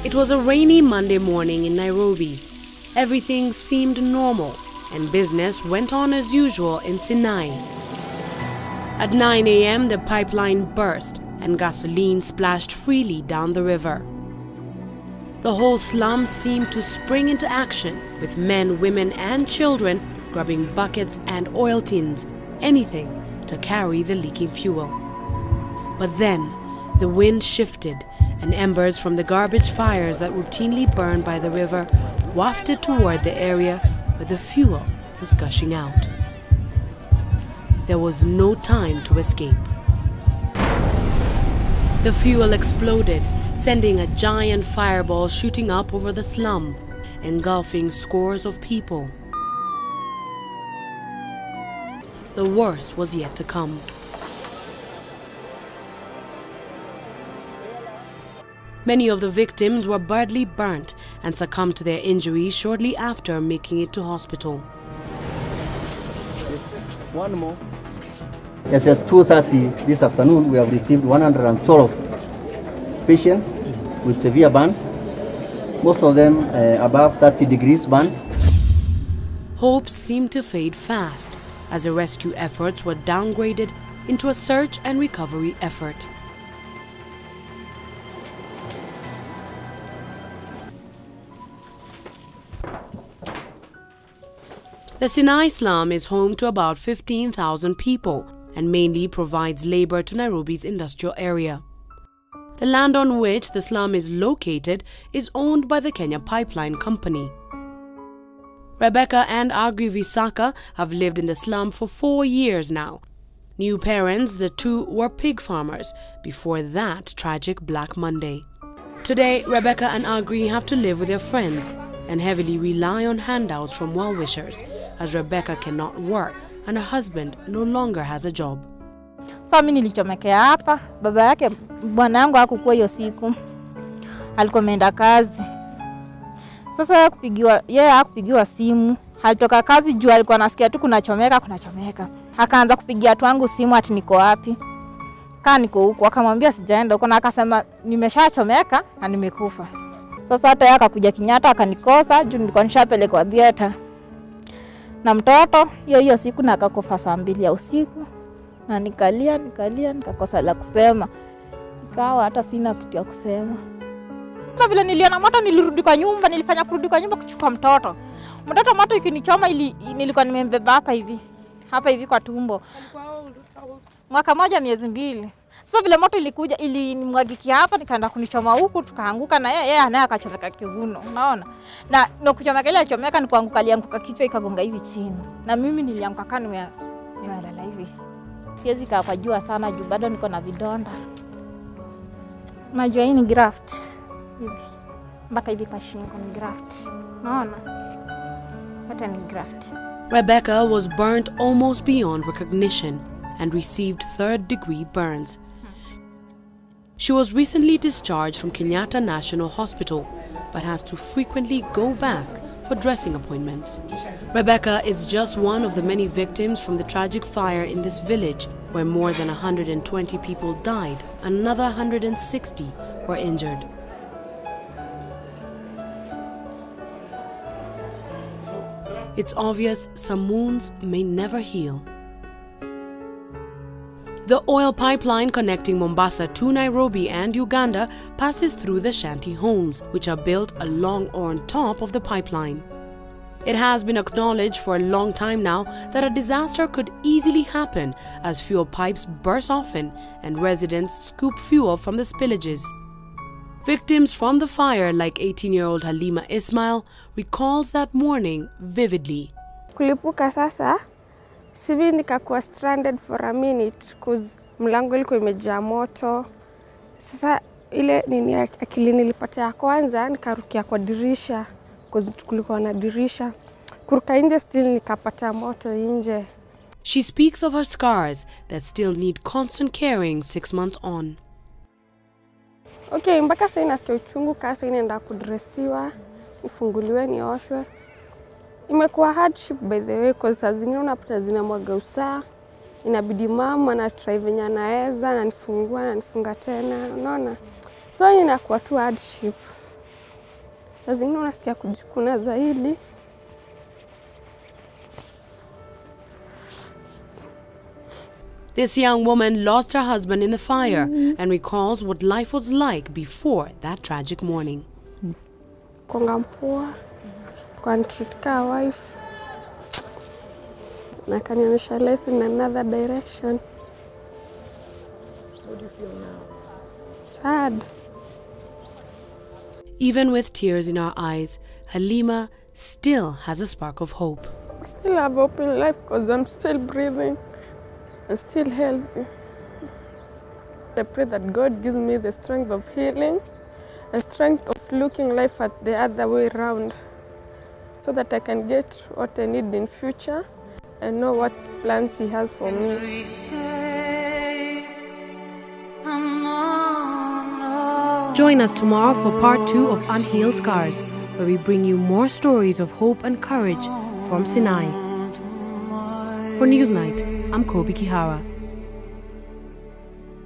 It was a rainy Monday morning in Nairobi. Everything seemed normal and business went on as usual in Sinai. At 9 a.m., the pipeline burst and gasoline splashed freely down the river. The whole slum seemed to spring into action, with men, women and children grabbing buckets and oil tins, anything to carry the leaking fuel. But then, the wind shifted and embers from the garbage fires that routinely burned by the river wafted toward the area where the fuel was gushing out. There was no time to escape. The fuel exploded, sending a giant fireball shooting up over the slum, engulfing scores of people. The worst was yet to come. Many of the victims were badly burnt and succumbed to their injuries shortly after making it to hospital. One more. As at 2:30 this afternoon, we have received 112 patients with severe burns, most of them above 30 degrees burns. Hopes seemed to fade fast as the rescue efforts were downgraded into a search and recovery effort. The Sinai slum is home to about 15,000 people and mainly provides labor to Nairobi's industrial area. The land on which the slum is located is owned by the Kenya Pipeline Company. Rebecca and Agri Visaka have lived in the slum for 4 years now. New parents, the two were pig farmers before that tragic Black Monday. Today, Rebecca and Agri have to live with their friends and heavily rely on handouts from well-wishers, as Rebecca cannot work and her husband no longer has a job. Sasa mimi nilichomekea hapa, baba yake bwana yangu hakukuwa hiyo siku. Alikuwa ameenda kazi. Sasa yeye hakupigiwa simu. Alitoka kazi juu alikuwa anasikia tu kunachomeka. Akaanza kupigia watu wangu simu ati niko wapi. Kaa niko huko, akamwambia sijaenda huko na akasema nimeshachomeka na nimekufa. Sasa hata yeye akakuja Kenyatta akanikosa juu nilikuwa nishapelekwa theater. Na mtoto hiyo siku na akakufa saa 2 ya usiku. Na nikalia nikakosa la kusema. Nikawa hata sina kitu ya kusema. Kama vile niliona moto nilirudi kwa nyumba, nilifanya kurudi kwa nyumba kuchukua mtoto. Mtoto moto ikinichoma nilikuwa nimembeba hapa hivi kwa tumbo. Mwaka moja miezi 2. Sasa vile moto ilikuja ilinimwagikia hapa nikaenda kunichoma huku tukaanguka na yeye naye akachomeka kiuno, unaona? Na kuchomeka ile alichomeka ni kuanguka alianguka kichwa ikagonga hivi chini. Na mimi nilianguka kana nimelala hivi. Siwezi kujua sana juu bado niko na vidonda. Najua hii ni graft. Mpaka hivi kwa shingo ni graft. Unaona? Hata ni graft. Rebecca was burnt almost beyond recognition and received 3rd-degree burns. She was recently discharged from Kenyatta National Hospital, but has to frequently go back for dressing appointments. Rebecca is just one of the many victims from the tragic fire in this village, where more than 120 people died and another 160 were injured. It's obvious some wounds may never heal. The oil pipeline connecting Mombasa to Nairobi and Uganda passes through the shanty homes, which are built along or on top of the pipeline. It has been acknowledged for a long time now that a disaster could easily happen as fuel pipes burst often and residents scoop fuel from the spillages. Victims from the fire, like 18-year-old Halima Ismail, recalls that morning vividly. Kulipuka sasa, sibi nikakuwa stranded for a minute cause mlango ilikuwa imejaa moto. Sasa ile nini akili nilipata ya kwanza nikarukia kwa dirisha cause kulikuwa na dirisha. Kuruka nje still nikapata moto nje. She speaks of her scars that still need constant caring 6 months on. Okay, mpaka sasa nasikia uchungu kasa inaenda kudresiwa, ifunguliwe nioshwe. Imekuwa hardship by the way cause saa zingine unapata zinamwaga usaa. Inabidi mama na try venye anaweza na nifungua na nifunga tena, unaona? So inakuwa tu hardship. Saa zingine unasikia kujikuna zaidi. This young woman lost her husband in the fire and recalls what life was like before that tragic morning. Konga mpoa, kwa treat ka wife. Na kanionyesha life in another direction. What do you feel now? Sad. Even with tears in our eyes, Halima still has a spark of hope. I still have hope in life because I'm still breathing and still healthy. I pray that God gives me the strength of healing, the strength of looking life at the other way around, so that I can get what I need in future and know what plans He has for me. Join us tomorrow for part 2 of Unhealed Scars, where we bring you more stories of hope and courage from Sinai. For Newsnight, I'm Kobi Kihara.